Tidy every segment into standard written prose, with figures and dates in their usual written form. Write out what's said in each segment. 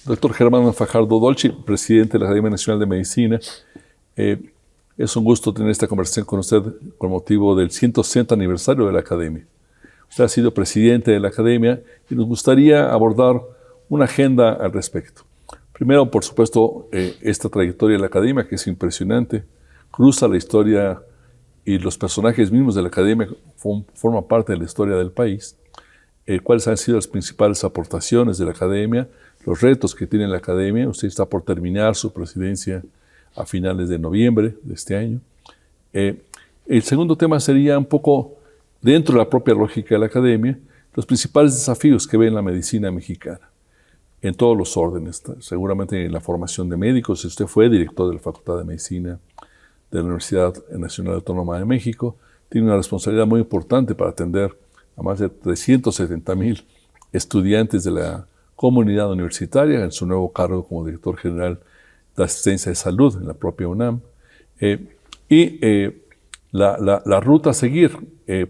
Doctor Germán Fajardo Dolci, presidente de la Academia Nacional de Medicina. Es un gusto tener esta conversación con usted con motivo del 160 aniversario de la Academia. Usted ha sido presidente de la Academia y nos gustaría abordar una agenda al respecto. Primero, por supuesto, esta trayectoria de la Academia, que es impresionante, cruza la historia y los personajes mismos de la Academia forman parte de la historia del país. ¿Cuáles han sido las principales aportaciones de la Academia? Los retos que tiene la Academia. Usted está por terminar su presidencia a finales de noviembre de este año. El segundo tema sería un poco, dentro de la propia lógica de la Academia, los principales desafíos que ve la medicina mexicana, en todos los órdenes. Seguramente en la formación de médicos. Usted fue director de la Facultad de Medicina de la Universidad Nacional Autónoma de México. Tiene una responsabilidad muy importante para atender a más de 370,000 estudiantes de la comunidad universitaria en su nuevo cargo como director general de asistencia de salud en la propia UNAM. La ruta a seguir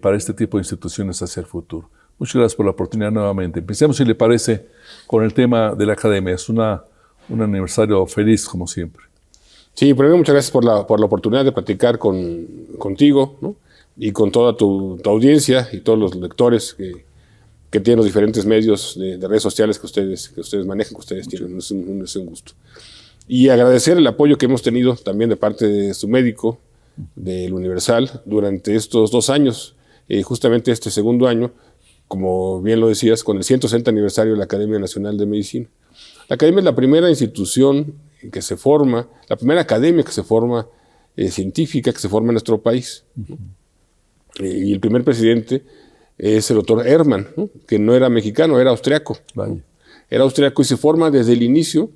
para este tipo de instituciones hacia el futuro. Muchas gracias por la oportunidad nuevamente. Empecemos, si le parece, con el tema de la Academia. Es un aniversario feliz, como siempre. Sí, primero muchas gracias por la oportunidad de platicar contigo, ¿no? Y con toda tu audiencia y todos los lectores que tienen los diferentes medios de redes sociales que ustedes manejan, que ustedes tienen. Es un gusto. Y agradecer el apoyo que hemos tenido también de parte de su médico, del Universal, durante estos 2 años. Justamente este segundo año, como bien lo decías, con el 160 aniversario de la Academia Nacional de Medicina. La Academia es la primera institución que se forma, la primera academia que se forma científica que se forma en nuestro país. Y el primer presidente es el doctor Hermann, ¿no? Que no era mexicano, era austriaco. Vale. Era austriaco y se forma desde el inicio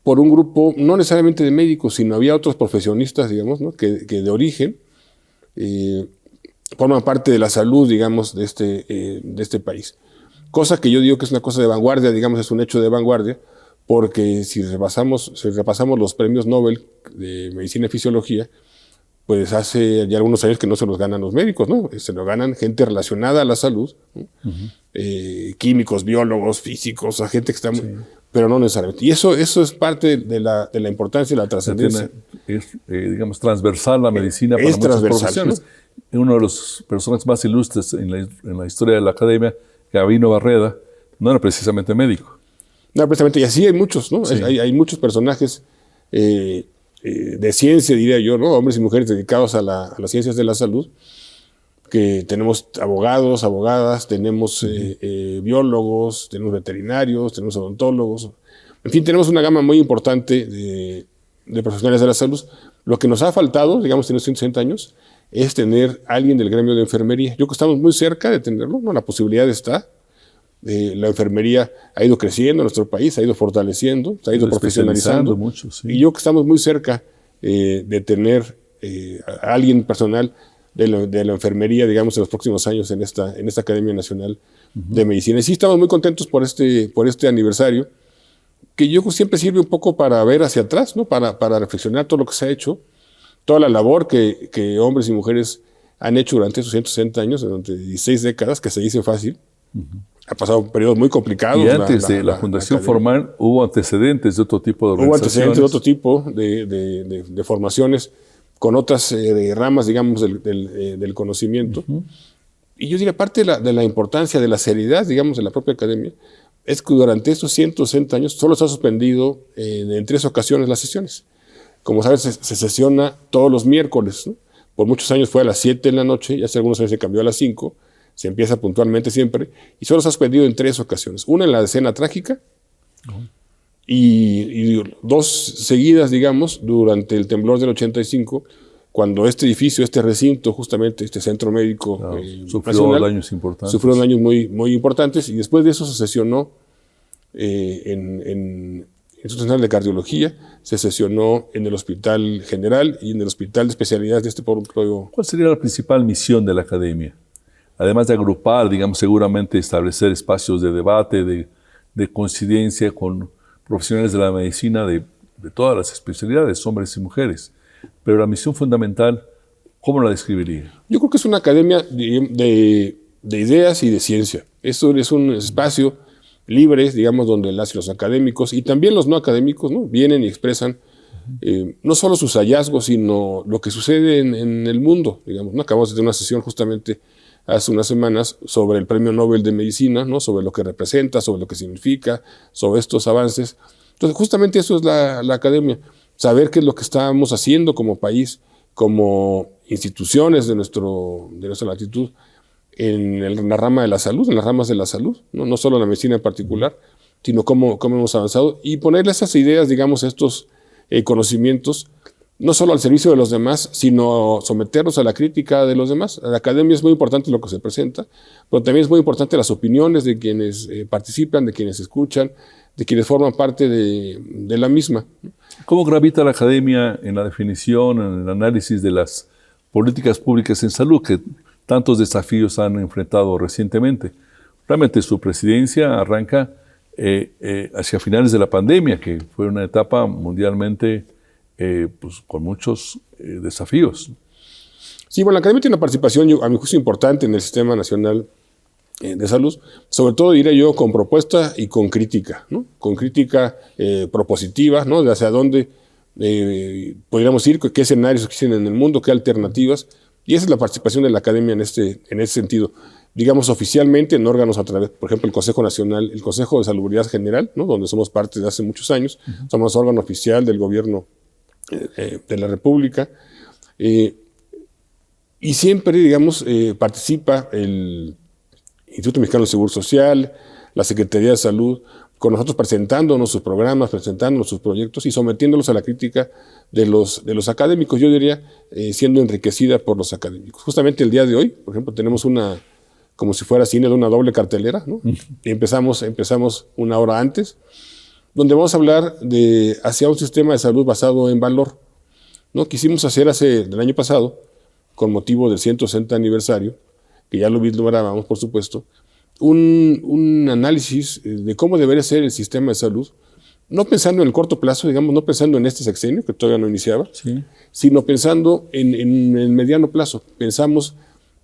por un grupo, no necesariamente de médicos, sino había otros profesionistas, digamos, ¿no? que de origen forman parte de la salud, digamos, de este país. Cosa que yo digo que es una cosa de vanguardia, digamos, es un hecho de vanguardia, porque si repasamos los premios Nobel de Medicina y Fisiología, pues hace ya algunos años que no se los ganan los médicos, ¿no? Se lo ganan gente relacionada a la salud, ¿no? Químicos, biólogos, físicos, gente que está... Sí. Pero no necesariamente. Y eso es parte de la importancia y la trascendencia. Es, digamos, transversal la medicina para muchas profesiones. ¿No? Uno de los personajes más ilustres en la historia de la Academia, Gabino Barreda, no era precisamente médico. No, precisamente, y así hay muchos, ¿no? Sí. Hay muchos personajes de ciencia, diría yo, ¿no? Hombres y mujeres dedicados a las ciencias de la salud, que tenemos abogados, abogadas, tenemos biólogos, tenemos veterinarios, tenemos odontólogos, en fin, tenemos una gama muy importante de profesionales de la salud. Lo que nos ha faltado, digamos, en estos 160 años, es tener a alguien del gremio de enfermería. Yo creo que estamos muy cerca de tenerlo, ¿no? La posibilidad está. La enfermería ha ido creciendo en nuestro país, ha ido fortaleciendo, se ha ido profesionalizando mucho, sí. Y yo creo que estamos muy cerca de tener a alguien personal de la enfermería, digamos, en los próximos años en esta Academia Nacional de Medicina. Y sí estamos muy contentos por este aniversario, que yo creo que siempre sirve un poco para ver hacia atrás, ¿no? Para reflexionar todo lo que se ha hecho, toda la labor que hombres y mujeres han hecho durante esos 160 años, durante 16 décadas, que se dice fácil. Ha pasado periodos muy complicados. Y antes de la fundación formal hubo antecedentes de otro tipo de organizaciones. Hubo antecedentes de otro tipo de formaciones con otras ramas, digamos, del conocimiento. Y yo diría, parte de la importancia, de la seriedad, digamos, de la propia academia, es que durante estos 160 años solo se ha suspendido en 3 ocasiones las sesiones. Como sabes, se sesiona todos los miércoles, ¿no? Por muchos años fue a las 7 de la noche, y hace algunos años se cambió a las 5. Se empieza puntualmente siempre, y solo se ha suspendido en 3 ocasiones. Una en la escena trágica, y 2 seguidas, digamos, durante el temblor del 85, cuando este edificio, este recinto, justamente este centro médico sufrió daños importantes. Sufrió daños muy, muy importantes, y después de eso se sesionó en el Instituto Nacional de Cardiología, se sesionó en el Hospital General y en el Hospital de Especialidades de este pueblo. ¿Cuál sería la principal misión de la Academia? Además de agrupar, digamos, seguramente establecer espacios de debate, de coincidencia con profesionales de la medicina de todas las especialidades, hombres y mujeres. Pero la misión fundamental, ¿cómo la describiría? Yo creo que es una academia de ideas y de ciencia. Esto es un espacio libres, digamos, donde los académicos y también los no académicos, ¿no?, vienen y expresan no solo sus hallazgos, sino lo que sucede en el mundo, digamos, ¿no? Acabamos de tener una sesión justamente hace unas semanas sobre el Premio Nobel de Medicina, ¿no?, sobre lo que representa, sobre lo que significa, sobre estos avances. Entonces, justamente eso es la academia, saber qué es lo que estamos haciendo como país, como instituciones de nuestra latitud, en la rama de la salud, en las ramas de la salud, no solo la medicina en particular, sino cómo hemos avanzado y ponerle esas ideas, digamos, estos conocimientos, no solo al servicio de los demás, sino someterlos a la crítica de los demás. En la academia es muy importante lo que se presenta, pero también es muy importante las opiniones de quienes participan, de quienes escuchan, de quienes forman parte de la misma. ¿Cómo gravita la academia en la definición, en el análisis de las políticas públicas en salud que tantos desafíos han enfrentado recientemente? Realmente su presidencia arranca hacia finales de la pandemia, que fue una etapa mundialmente pues, con muchos desafíos. Sí, bueno, la academia tiene una participación, a mi juicio, importante en el Sistema Nacional de Salud, sobre todo, diría yo, con propuesta y con crítica, ¿no? Con crítica propositiva, ¿no?, de hacia dónde podríamos ir, qué escenarios existen en el mundo, qué alternativas, y esa es la participación de la academia en ese sentido. Digamos, oficialmente en órganos a través, por ejemplo, el Consejo Nacional, el Consejo de Salubridad General, ¿no?, donde somos parte de hace muchos años, somos órgano oficial del gobierno de la República, y siempre, digamos, participa el Instituto Mexicano del Seguro Social, la Secretaría de Salud, con nosotros presentándonos sus programas, presentándonos sus proyectos y sometiéndolos a la crítica de los académicos, yo diría, siendo enriquecida por los académicos. Justamente el día de hoy, por ejemplo, tenemos como si fuera cine, de una doble cartelera, ¿no? Y empezamos una hora antes, donde vamos a hablar hacia un sistema de salud basado en valor, ¿no? Quisimos hacer el año pasado, con motivo del 160 aniversario, que ya lo vislumbrábamos, por supuesto, un análisis de cómo debería ser el sistema de salud, no pensando en el corto plazo, digamos, no pensando en este sexenio, que todavía no iniciaba, sí, sino pensando en el mediano plazo. Pensamos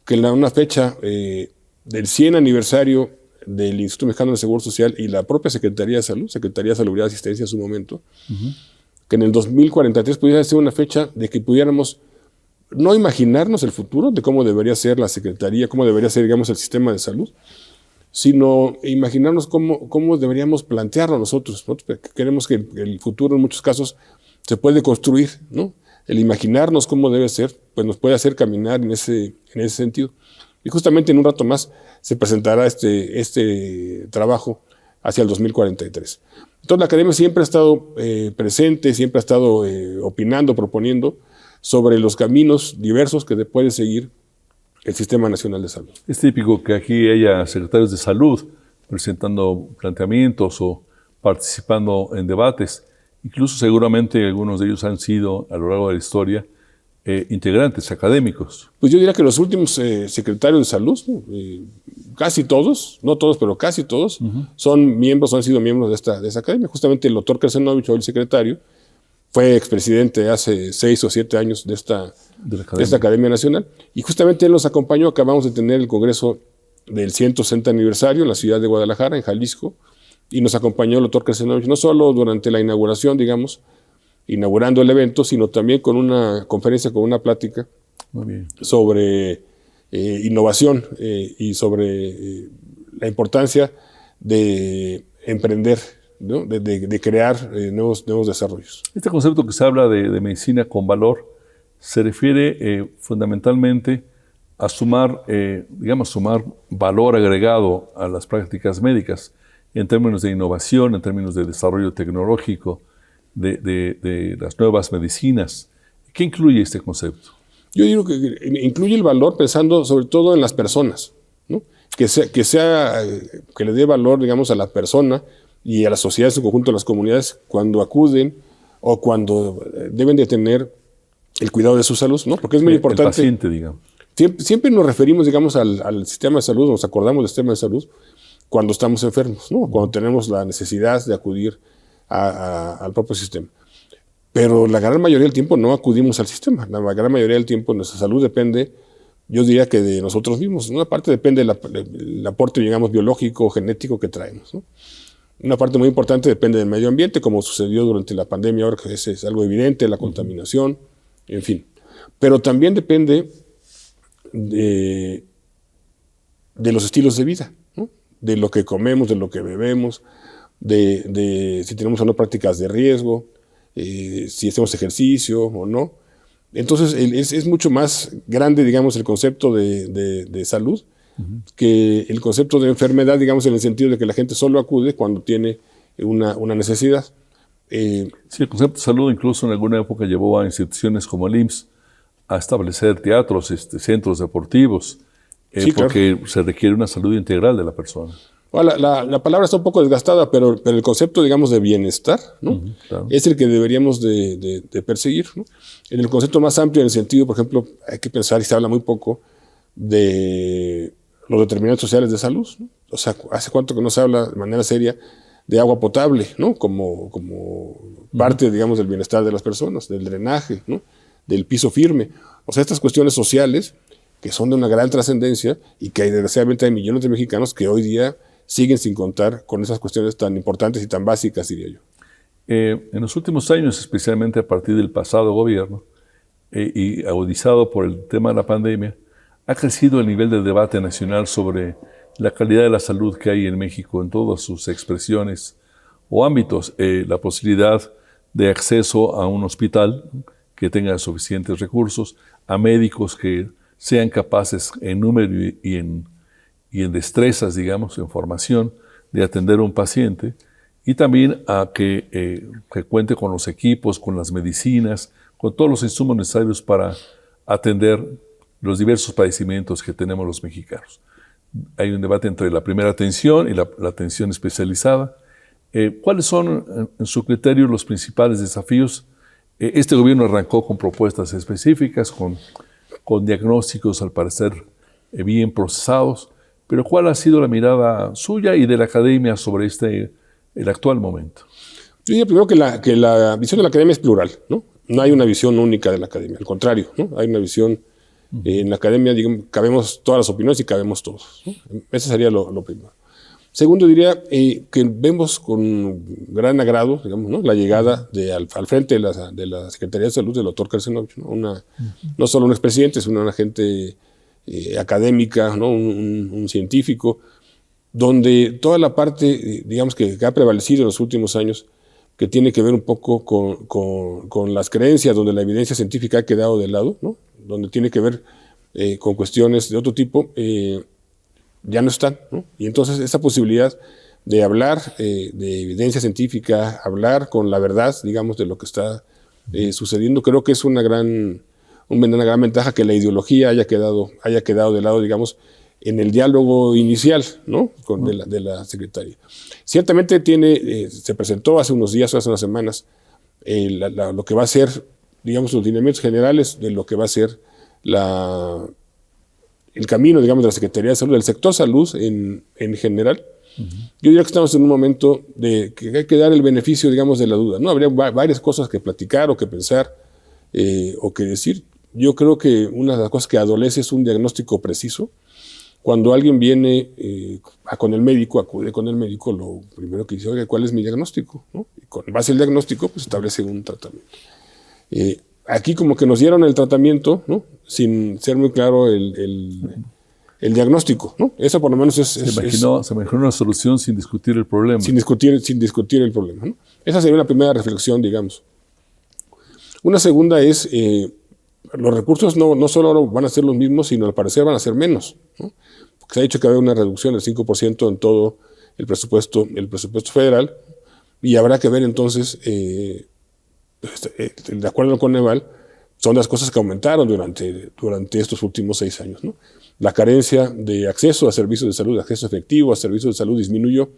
que en una fecha del 100 aniversario del Instituto Mexicano del Seguro Social y la propia Secretaría de Salud, Secretaría de Salubridad y Asistencia en su momento, que en el 2043 pudiera ser una fecha de que pudiéramos no imaginarnos el futuro de cómo debería ser la Secretaría, cómo debería ser, digamos, el sistema de salud, sino imaginarnos cómo deberíamos plantearlo nosotros, ¿no? Queremos que el futuro en muchos casos se puede construir, ¿no? El imaginarnos cómo debe ser, pues nos puede hacer caminar en ese sentido. Y justamente en un rato más se presentará este trabajo hacia el 2043. Entonces la academia siempre ha estado presente, siempre ha estado opinando, proponiendo sobre los caminos diversos que puede seguir el Sistema Nacional de Salud. Es típico que aquí haya secretarios de salud presentando planteamientos o participando en debates. Incluso seguramente algunos de ellos han sido, a lo largo de la historia, integrantes académicos. Pues yo diría que los últimos secretarios de salud, casi todos, no todos, pero casi todos, han sido miembros de esta academia. Justamente el doctor Krecenovich, hoy el secretario, fue expresidente hace 6 o 7 años de esta Academia Nacional, y justamente él nos acompañó. Acabamos de tener el congreso del 160 aniversario en la ciudad de Guadalajara, en Jalisco, y nos acompañó el doctor Krecenovich, no solo durante la inauguración, digamos, inaugurando el evento, sino también con una conferencia, con una plática sobre innovación y sobre la importancia de emprender, ¿no? de crear nuevos desarrollos. Este concepto que se habla de medicina con valor se refiere fundamentalmente a sumar valor agregado a las prácticas médicas en términos de innovación, en términos de desarrollo tecnológico, de las nuevas medicinas. ¿Qué incluye este concepto? Yo digo que incluye el valor pensando sobre todo en las personas, ¿no? Que le dé valor, digamos, a la persona y a la sociedad en su conjunto, a las comunidades, cuando acuden o cuando deben de tener el cuidado de su salud, ¿no? Porque es muy importante. El paciente, digamos. Siempre nos referimos, digamos, al sistema de salud, nos acordamos del sistema de salud cuando estamos enfermos, ¿no? Cuando tenemos la necesidad de acudir al propio sistema. Pero la gran mayoría del tiempo no acudimos al sistema. La gran mayoría del tiempo nuestra salud depende yo diría que de nosotros mismos. Una parte depende del aporte, digamos, biológico, genético que traemos, ¿no? Una parte muy importante depende del medio ambiente, como sucedió durante la pandemia, ahora que es algo evidente, la contaminación, en fin. Pero también depende de los estilos de vida, ¿no? De lo que comemos, de lo que bebemos, de si tenemos o no prácticas de riesgo, si hacemos ejercicio o no. Entonces es mucho más grande, digamos, el concepto de salud que el concepto de enfermedad, digamos, en el sentido de que la gente solo acude cuando tiene una necesidad. Sí, el concepto de salud incluso en alguna época llevó a instituciones como el IMSS a establecer teatros, centros deportivos, Sí, porque se requiere una salud integral de la persona. Bueno, la palabra está un poco desgastada, pero el concepto, digamos, de bienestar, ¿no? Claro. Es el que deberíamos de perseguir, ¿no? En el concepto más amplio, en el sentido, por ejemplo, hay que pensar, y se habla muy poco, de los determinantes sociales de salud, ¿no? O sea, ¿hace cuánto que no se habla de manera seria de agua potable, ¿no? Como parte, digamos, del bienestar de las personas, del drenaje, ¿no? Del piso firme. O sea, estas cuestiones sociales que son de una gran trascendencia y que desgraciadamente hay millones de mexicanos que hoy día siguen sin contar con esas cuestiones tan importantes y tan básicas, diría yo. En los últimos años, especialmente a partir del pasado gobierno, y agudizado por el tema de la pandemia, ha crecido el nivel de debate nacional sobre la calidad de la salud que hay en México en todas sus expresiones o ámbitos. La posibilidad de acceso a un hospital que tenga suficientes recursos, a médicos que sean capaces en número y en destrezas, digamos, en formación, de atender a un paciente, y también a que cuente con los equipos, con las medicinas, con todos los insumos necesarios para atender los diversos padecimientos que tenemos los mexicanos. Hay un debate entre la primera atención y la atención especializada. ¿Cuáles son, en su criterio, los principales desafíos? Este gobierno arrancó con propuestas específicas, con diagnósticos, al parecer, bien procesados, pero ¿cuál ha sido la mirada suya y de la academia sobre el actual momento? Yo diría primero que la visión de la academia es plural, ¿no? No hay una visión única de la academia, al contrario, ¿no? Hay una visión, en la academia, digamos, cabemos todas las opiniones y cabemos todos, ¿no? Ese sería lo primero. Segundo, diría que vemos con gran agrado, digamos, ¿no? La llegada al frente de la Secretaría de Salud del doctor Kersenovich, ¿no? No solo un expresidente, sino una gente académica, ¿no? Un científico, donde toda la parte, digamos, que ha prevalecido en los últimos años, que tiene que ver un poco con las creencias, donde la evidencia científica ha quedado de lado, ¿no? Donde tiene que ver con cuestiones de otro tipo, ya no están, ¿no? Y entonces esa posibilidad de hablar de evidencia científica, hablar con la verdad, digamos, de lo que está sucediendo, creo que es una gran ventaja que la ideología haya quedado de lado, digamos, en el diálogo inicial, ¿no? de la secretaria. Ciertamente se presentó hace unos días, hace unas semanas, lo que va a ser, digamos, los lineamientos generales de lo que va a ser el camino, digamos, de la Secretaría de Salud, del sector salud en general. Yo diría que estamos en un momento de que hay que dar el beneficio, digamos, de la duda, ¿no? Habría varias cosas que platicar o que pensar o que decir. Yo creo que una de las cosas que adolece es un diagnóstico preciso. Cuando alguien viene con el médico, acude con el médico, lo primero que dice, oye, ¿cuál es mi diagnóstico? ¿No? Y con base al diagnóstico, pues establece un tratamiento. Aquí como que nos dieron el tratamiento, ¿no? Sin ser muy claro el diagnóstico, ¿no? Eso por lo menos se imaginó una solución sin discutir el problema. Sin discutir el problema, ¿no? Esa sería una primera reflexión, digamos. Una segunda es, los recursos no solo van a ser los mismos, sino al parecer van a ser menos, ¿no? Porque se ha dicho que va a haber una reducción del 5% en todo el presupuesto federal, y habrá que ver entonces, de acuerdo al Coneval, son las cosas que aumentaron durante estos últimos 6 años, ¿no? La carencia de acceso a servicios de salud, acceso efectivo a servicios de salud disminuyó.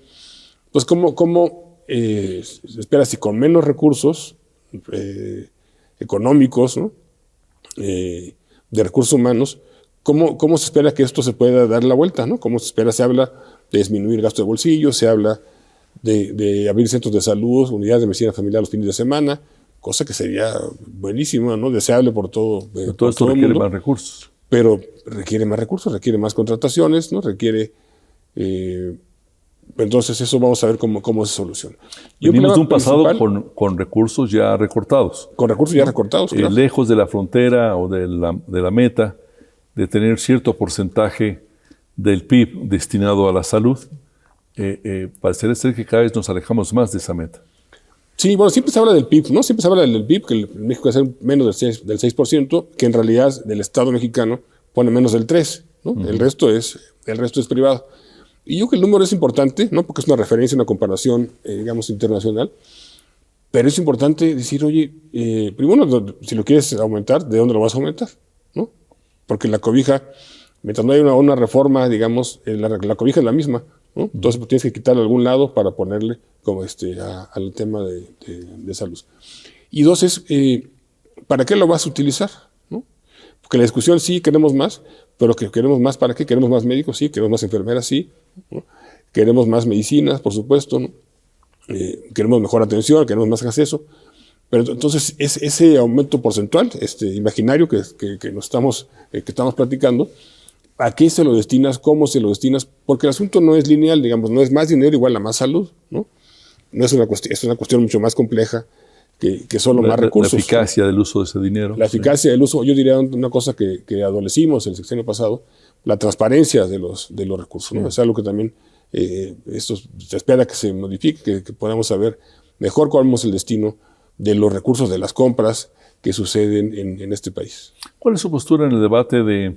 Pues, ¿cómo se espera si con menos recursos económicos, ¿no? De recursos humanos, ¿cómo se espera que esto se pueda dar la vuelta, ¿no? ¿Cómo se espera? Se habla de disminuir gasto de bolsillo, se habla de abrir centros de salud, unidades de medicina familiar los fines de semana, cosa que sería buenísima, ¿no? Deseable por todo. Todo esto requiere más recursos. pero requiere más recursos, requiere más contrataciones, ¿no? Requiere... entonces eso vamos a ver cómo se soluciona. Venimos de un pasado con recursos ya recortados. Con recursos ya recortados, claro. Lejos de la frontera o de la meta de tener cierto porcentaje del PIB destinado a la salud, parecería ser que cada vez nos alejamos más de esa meta. Sí, bueno, siempre se habla del PIB, ¿no? Siempre se habla del PIB, que en México va a ser menos del 6%, que en realidad del Estado mexicano pone menos del 3%, ¿no? Uh-huh. El resto es privado. Y yo creo que el número es importante, ¿no? Porque es una referencia, una comparación, digamos, internacional. Pero es importante decir, oye, primero, si lo quieres aumentar, ¿de dónde lo vas a aumentar? ¿No? Porque la cobija, mientras no hay una reforma, digamos, la cobija es la misma, ¿no? Entonces pues, tienes que quitarle algún lado para ponerle como al tema de salud. Y dos es, ¿para qué lo vas a utilizar? ¿No? Porque la discusión sí queremos más, pero que queremos más ¿para qué? Queremos más médicos, sí, queremos más enfermeras, sí, ¿no? Queremos más medicinas, por supuesto, ¿no? Queremos mejor atención, queremos más acceso. Pero entonces ese aumento porcentual, imaginario que estamos platicando, ¿a qué se lo destinas? ¿Cómo se lo destinas? Porque el asunto no es lineal, digamos, no es más dinero igual a más salud, ¿no? No es una cuestión mucho más compleja que solo más recursos. La eficacia del uso de ese dinero. La eficacia del uso, yo diría una cosa que adolecimos el sexenio pasado, la transparencia de los recursos, ¿no? Es algo que también esto se espera que se modifique, que podamos saber mejor cuál es el destino de los recursos de las compras que suceden en este país. ¿Cuál es su postura en el debate de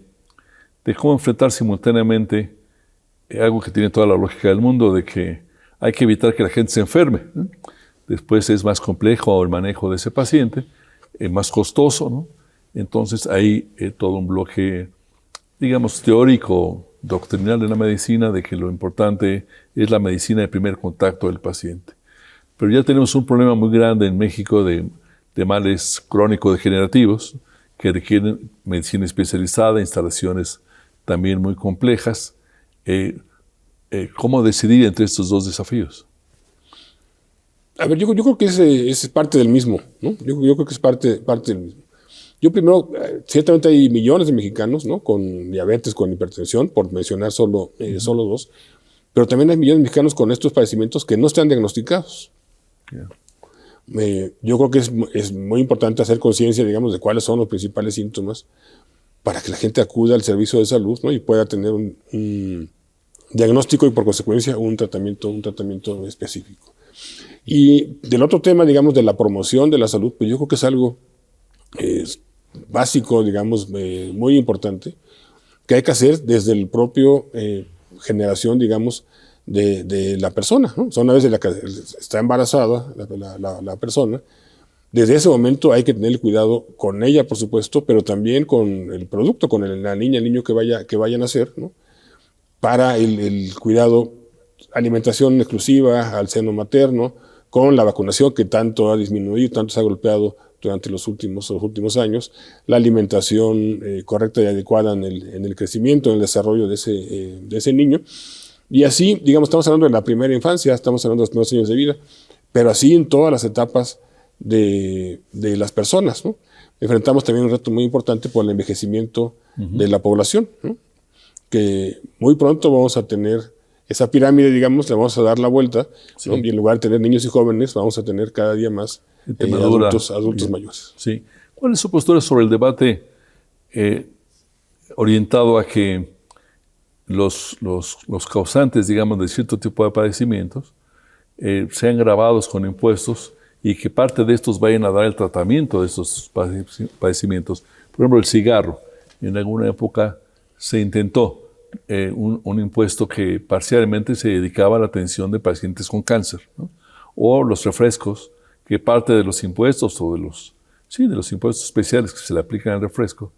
cómo enfrentar simultáneamente algo que tiene toda la lógica del mundo, de que hay que evitar que la gente se enferme, ¿no? Después es más complejo el manejo de ese paciente, más costoso, ¿no? Entonces hay todo un bloque, digamos, teórico, doctrinal de la medicina, de que lo importante es la medicina de primer contacto del paciente. Pero ya tenemos un problema muy grande en México de males crónico-degenerativos que requieren medicina especializada, instalaciones también muy complejas. ¿Cómo decidir entre estos dos desafíos? A ver, yo creo que es parte del mismo, ¿no? Yo creo que es parte del mismo. Yo primero, ciertamente hay millones de mexicanos, ¿no? Con diabetes, con hipertensión, por mencionar solo dos, pero también hay millones de mexicanos con estos padecimientos que no están diagnosticados. Yeah. Yo creo que es muy importante hacer conciencia, digamos, de cuáles son los principales síntomas para que la gente acuda al servicio de salud, ¿no? Y pueda tener un diagnóstico y por consecuencia un tratamiento específico. Y del otro tema, digamos, de la promoción de la salud, pues yo creo que es algo básico, digamos, muy importante, que hay que hacer desde el propio generación, digamos, de la persona, ¿no? O sea, una vez de la que está embarazada la persona, desde ese momento hay que tener cuidado con ella, por supuesto, pero también con el producto, con la niña, el niño que vaya a nacer, ¿no? Para el cuidado, alimentación exclusiva al seno materno, con la vacunación que tanto ha disminuido, tanto se ha golpeado durante los últimos años, la alimentación correcta y adecuada en el crecimiento, en el desarrollo de ese niño. Y así, digamos, estamos hablando de la primera infancia, estamos hablando de los primeros años de vida, pero así en todas las etapas de las personas, ¿no? Enfrentamos también un reto muy importante por el envejecimiento de la población, ¿no? Que muy pronto vamos a tener esa pirámide, digamos, le vamos a dar la vuelta, sí, ¿no? Y en lugar de tener niños y jóvenes, vamos a tener cada día más adultos mayores. Sí. ¿Cuál es su postura sobre el debate orientado a que los causantes, digamos, de cierto tipo de padecimientos sean gravados con impuestos y que parte de estos vayan a dar el tratamiento de estos padecimientos? Por ejemplo, el cigarro. En alguna época se intentó un impuesto que parcialmente se dedicaba a la atención de pacientes con cáncer, ¿no? O los refrescos, que parte de los impuestos o de los impuestos especiales que se le aplican al refresco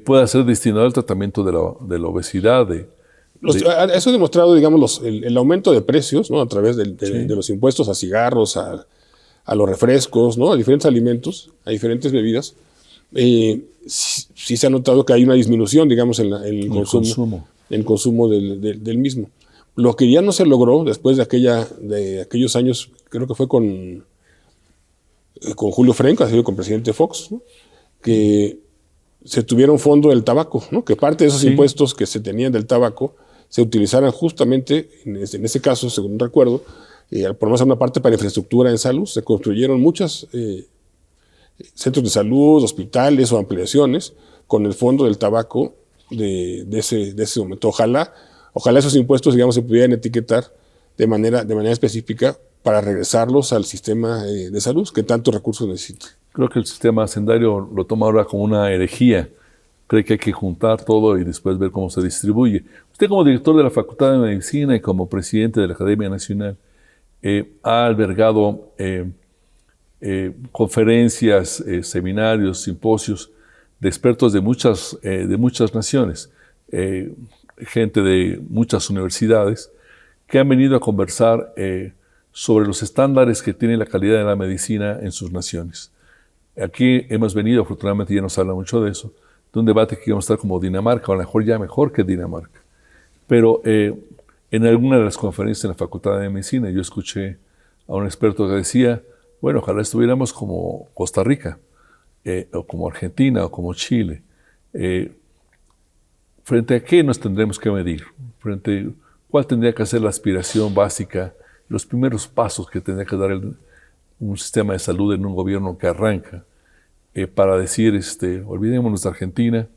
pueda ser destinado al tratamiento de la obesidad. Eso ha demostrado, digamos, el aumento de precios, ¿no? A través de los impuestos a cigarros, a los refrescos, ¿no? A diferentes alimentos, a diferentes bebidas. Sí se ha notado que hay una disminución, digamos, en el consumo del mismo. Lo que ya no se logró después de aquellos años, creo que fue con Julio Frenco, ha sido con presidente Fox, ¿no? Que se tuviera un fondo del tabaco, ¿no? Que parte de esos impuestos que se tenían del tabaco se utilizaran justamente, en ese caso, según recuerdo, por lo menos una parte para infraestructura en salud. Se construyeron muchos centros de salud, hospitales o ampliaciones con el fondo del tabaco de ese momento. Ojalá esos impuestos, digamos, se pudieran etiquetar de manera específica para regresarlos al sistema de salud que tantos recursos necesita. Creo que el sistema hacendario lo toma ahora como una herejía. Cree que hay que juntar todo y después ver cómo se distribuye. Usted, como director de la Facultad de Medicina y como presidente de la Academia Nacional, ha albergado conferencias, seminarios, simposios de expertos de muchas naciones, gente de muchas universidades, que han venido a conversar sobre los estándares que tiene la calidad de la medicina en sus naciones. Aquí hemos venido, afortunadamente ya nos habla mucho de eso, de un debate que íbamos a estar como Dinamarca, o a lo mejor ya mejor que Dinamarca. Pero en alguna de las conferencias en la Facultad de Medicina yo escuché a un experto que decía, bueno, ojalá estuviéramos como Costa Rica, o como Argentina, o como Chile. ¿Frente a qué nos tendremos que medir? ¿Cuál tendría que ser la aspiración básica, los primeros pasos que tendría que dar un sistema de salud en un gobierno que arranca, para decir, olvidémonos de Argentina?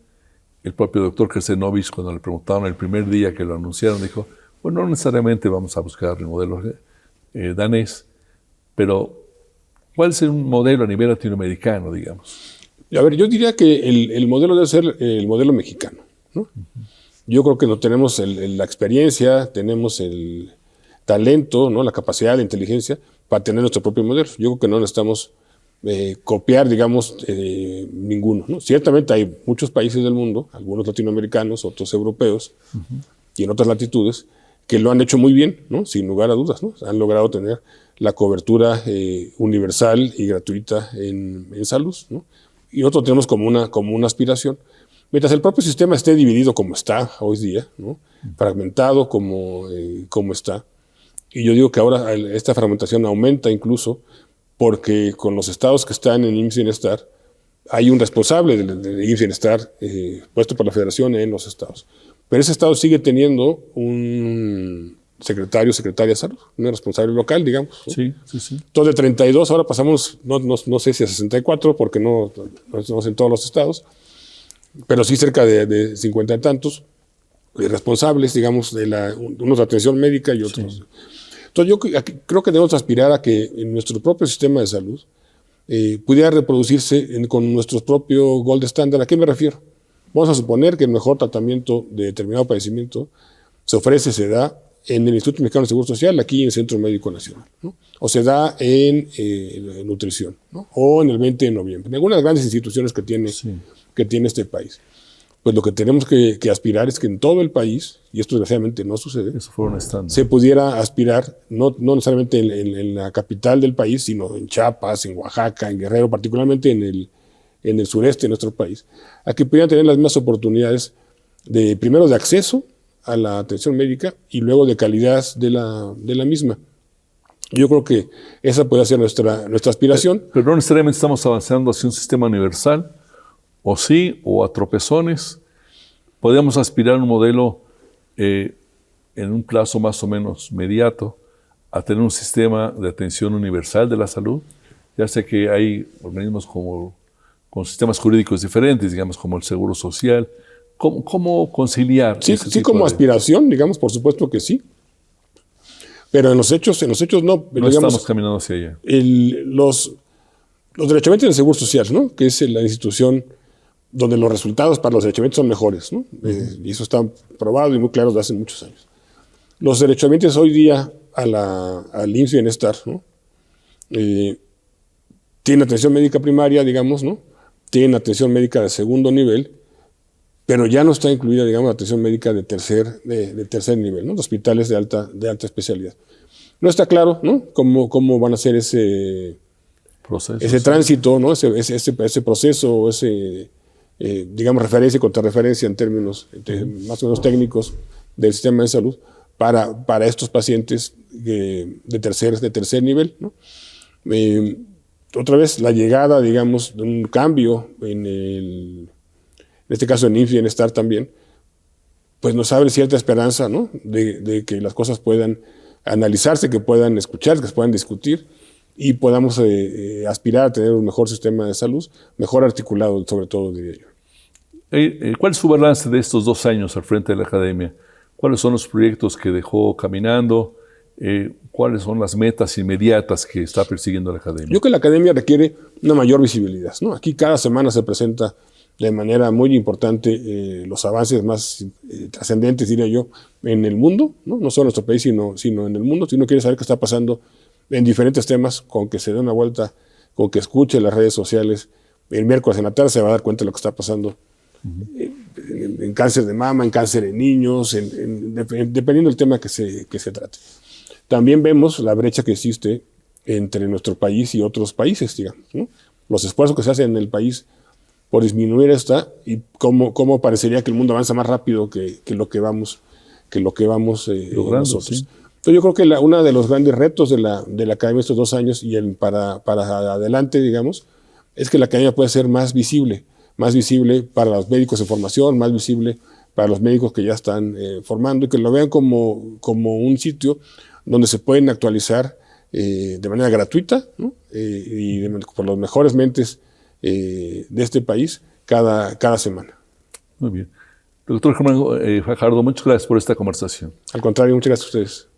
El propio doctor Kersenovich, cuando le preguntaron el primer día que lo anunciaron, dijo, bueno, no necesariamente vamos a buscar el modelo danés, pero ¿cuál es un modelo a nivel latinoamericano, digamos? A ver, yo diría que el modelo debe ser el modelo mexicano, ¿no? Yo creo que no tenemos la experiencia, tenemos el talento, ¿no? La capacidad, la inteligencia para tener nuestro propio modelo. Yo creo que no necesitamos copiar, digamos, ninguno, ¿no? Ciertamente hay muchos países del mundo, algunos latinoamericanos, otros europeos, y en otras latitudes, que lo han hecho muy bien, ¿no? Sin lugar a dudas, ¿no? Han logrado tener la cobertura universal y gratuita en salud, ¿no? Y nosotros tenemos como una aspiración. Mientras el propio sistema esté dividido como está hoy día, ¿no? Fragmentado como está, y yo digo que ahora esta fragmentación aumenta incluso porque con los estados que están en IMSS Bienestar, hay un responsable del IMSS Bienestar puesto por la Federación en los estados. Pero ese estado sigue teniendo un secretaria de salud, un responsable local, digamos, ¿no? Sí. Entonces, de 32 ahora pasamos, no sé si a 64, porque no estamos en todos los estados, pero sí cerca de 50 y tantos responsables, digamos, unos de atención médica y otros. Sí. Entonces, yo creo que debemos aspirar a que en nuestro propio sistema de salud pudiera reproducirse con nuestro propio gold standard. ¿A qué me refiero? Vamos a suponer que el mejor tratamiento de determinado padecimiento se da en el Instituto Mexicano de Seguro Social, aquí en el Centro Médico Nacional, ¿no? O se da en nutrición, ¿no? O en el 20 de noviembre, en algunas grandes instituciones que tiene este país. Pues lo que tenemos que aspirar es que en todo el país, y esto desgraciadamente no sucede, se pudiera aspirar, no necesariamente en la capital del país, sino en Chiapas, en Oaxaca, en Guerrero, particularmente en el sureste de nuestro país, a que pudieran tener las mismas oportunidades primero de acceso a la atención médica y luego de calidad de la misma. Yo creo que esa puede ser nuestra aspiración. Pero no necesariamente estamos avanzando hacia un sistema universal, o sí, o a tropezones. Podríamos aspirar a un modelo en un plazo más o menos inmediato a tener un sistema de atención universal de la salud. Ya sé que hay organismos con sistemas jurídicos diferentes, digamos, como el Seguro Social. ¿Cómo conciliar? Sí, como aspiración, digamos, por supuesto que sí. Pero en los hechos no. No digamos, estamos caminando hacia allá. Los derechamientos del Seguro Social, ¿no? Que es la institución donde los resultados para los derechamientos son mejores, ¿no? Y eso está probado y muy claro desde hace muchos años. Los derechamientos hoy día al IMSS Bienestar, ¿no? Tienen atención médica primaria, digamos, ¿no? Tienen atención médica de segundo nivel, pero ya no está incluida, digamos, la atención médica de tercer nivel, ¿no? De hospitales de alta especialidad. No está claro, ¿no? Cómo van a ser ese tránsito, ¿no? Ese proceso, digamos, referencia y contrarreferencia en términos más o menos técnicos del sistema de salud para estos pacientes de tercer nivel, ¿no? Otra vez, la llegada, digamos, de un cambio en en este caso en INF y en STAR también, pues nos abre cierta esperanza, ¿no? De que las cosas puedan analizarse, que puedan escuchar, que se puedan discutir y podamos aspirar a tener un mejor sistema de salud, mejor articulado sobre todo, diría yo. ¿Cuál es su balance de estos 2 años al frente de la academia? ¿Cuáles son los proyectos que dejó caminando? ¿Cuáles son las metas inmediatas que está persiguiendo la academia? Yo creo que la academia requiere una mayor visibilidad, ¿no? Aquí cada semana se presenta de manera muy importante los avances más trascendentes, diría yo, en el mundo, ¿no? No solo en nuestro país, sino en el mundo. Si uno quiere saber qué está pasando en diferentes temas, con que se dé una vuelta, con que escuche las redes sociales, el miércoles en la tarde se va a dar cuenta de lo que está pasando en cáncer de mama, en cáncer en niños, dependiendo del tema que se trate. También vemos la brecha que existe entre nuestro país y otros países, digamos, ¿no? Los esfuerzos que se hacen en el país por disminuir esta y cómo parecería que el mundo avanza más rápido que lo que vamos logrando nosotros. Sí. Entonces yo creo que uno de los grandes retos de la academia estos 2 años y para adelante, digamos, es que la academia pueda ser más visible para los médicos en formación, más visible para los médicos que ya están formando y que lo vean como un sitio donde se pueden actualizar de manera gratuita, ¿no? Por los mejores mentes de este país cada semana. Muy bien. Doctor Germán Fajardo, muchas gracias por esta conversación. Al contrario, muchas gracias a ustedes.